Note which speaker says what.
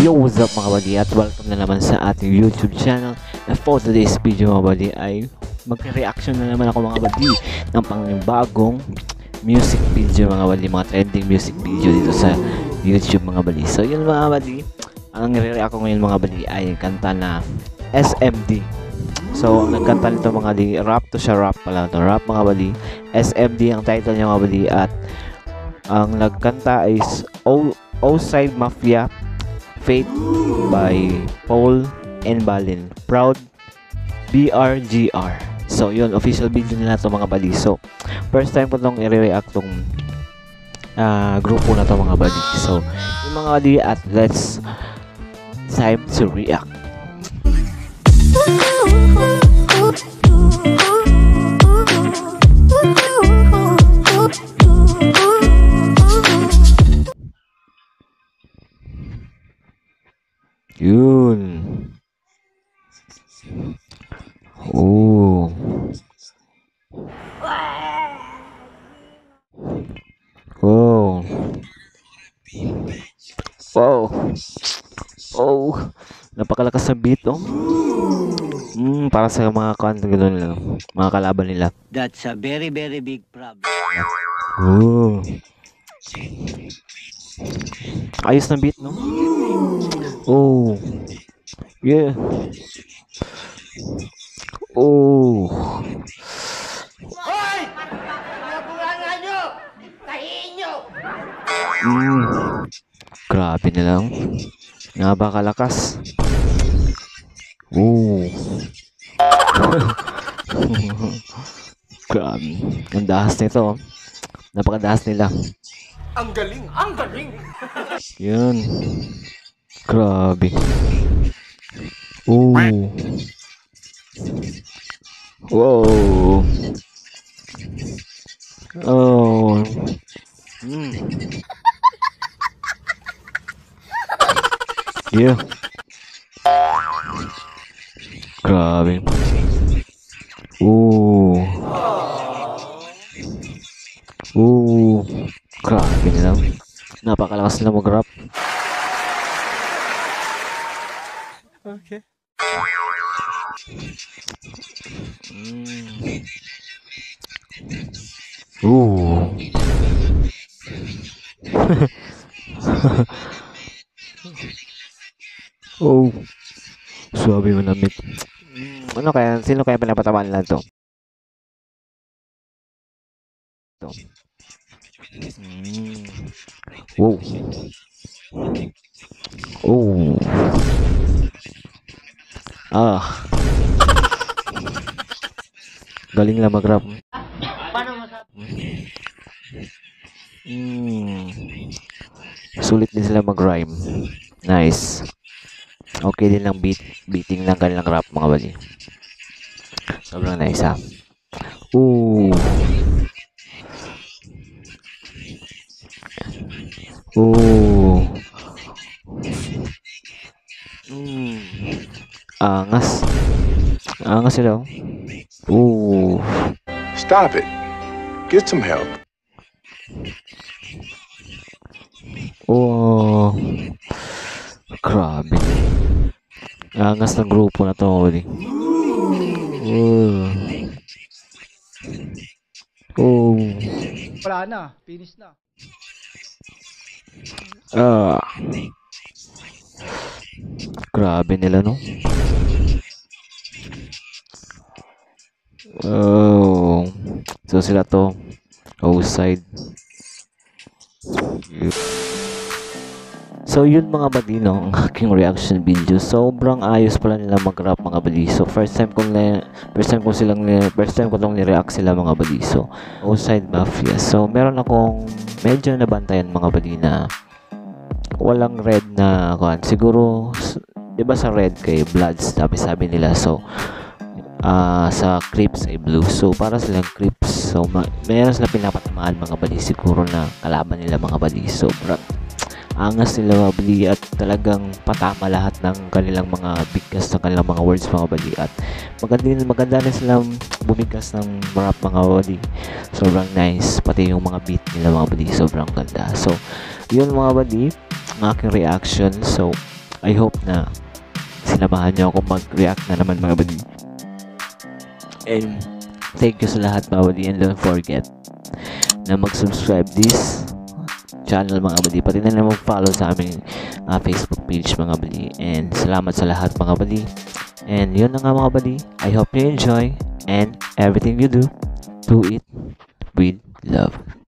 Speaker 1: Yo, what's up mga buddy at welcome na naman sa ating YouTube channel. And for today's video mga buddy ay mag-reaction na naman ako mga buddy ng panibagong music video mga buddy, mga trending music video dito sa YouTube mga buddy. So yun mga buddy, ang nire-react ko ngayon mga buddy ay kanta na SMD. So ang nagkanta nito mga buddy, rap to siya, rap pala to, rap mga buddy. SMD ang title niya mga buddy at ang nagkanta is Outside Mafia Fate by Paul and Balin. Proud BRGR. So yun, official video nila to mga buddy. So first time ko tong i-react tong grupo na to mga buddy. So yung mga buddy at let's time to react. Yun. Oh. Oh. Wow. Oh. Napakalakas ng beat, oh. Para sa mga kanto gano'n, mga kalaban nila.
Speaker 2: That's a very big problem.
Speaker 1: Oh. Ayos na beat, no? Oh. Yeah. Oh.
Speaker 3: Hoy! Nabunga nyo! Tahiin nyo!
Speaker 1: Grabe na lang. Napakalakas. Oh. Grabe. Ang dahas nito. Napakadahas nila.
Speaker 3: Ang galing! Ang galing!
Speaker 1: Yun. Grabe. Oh. Wow. Oh. Yeah. Grabe. Oh. Oh. Grabe na lang. Napakalakas nila mag-rap.
Speaker 3: Okay.
Speaker 1: Ooh. Oh. Suabe manamit. Ano kaya? Sino kaya pinapatamaan nila to? Wow. Oh. Ah. Galing lang mag-rap.
Speaker 2: Paano masabi?
Speaker 1: Sulit din sila mag-rhyme. Nice. Okay din lang beating lang kanilang rap mga buddy. Sobrang nice ha. Ooh. Ooh. Angas. Angas sila. Ooh.
Speaker 4: Stop it. Get some help.
Speaker 1: Oh. Grabe. Angas ng grupo na to, buddy. Oh. Oh.
Speaker 5: Wala na, finish na.
Speaker 1: Grabe nila, no? Oh. So sila to. Outside. So yun mga buddy, no, ang aking reaction video. Sobrang ayos pala nila mag-rap mga buddy. So first time ko tong ni-react sila mga buddy. So Outside Mafia. So meron akong medyo nabantayan mga buddy na walang red na kuan. Siguro 'di ba sa red kay Bloods sabi nila. So sa Crips ay blue. So para silang Crips. So meron sila pinapatamaan mga buddy. Siguro na kalaban nila mga buddy. So angas nila mga buddy at talagang patama lahat ng kanilang mga bigkas ng kanilang mga words mga buddy at maganda na silang bumigkas ng rap mga buddy. Sobrang nice, pati yung mga beat nila mga buddy sobrang ganda. So yun mga buddy, ang aking reaction. So I hope na sinamahan nyo ako mag-react na naman mga buddy. And thank you sa lahat mga buddy, and don't forget na mag-subscribe this channel mga buddy, pati na lang mag-follow sa aming Facebook page mga buddy. And salamat sa lahat mga buddy. And yun na nga mga buddy, I hope you enjoy, and everything you do it with love.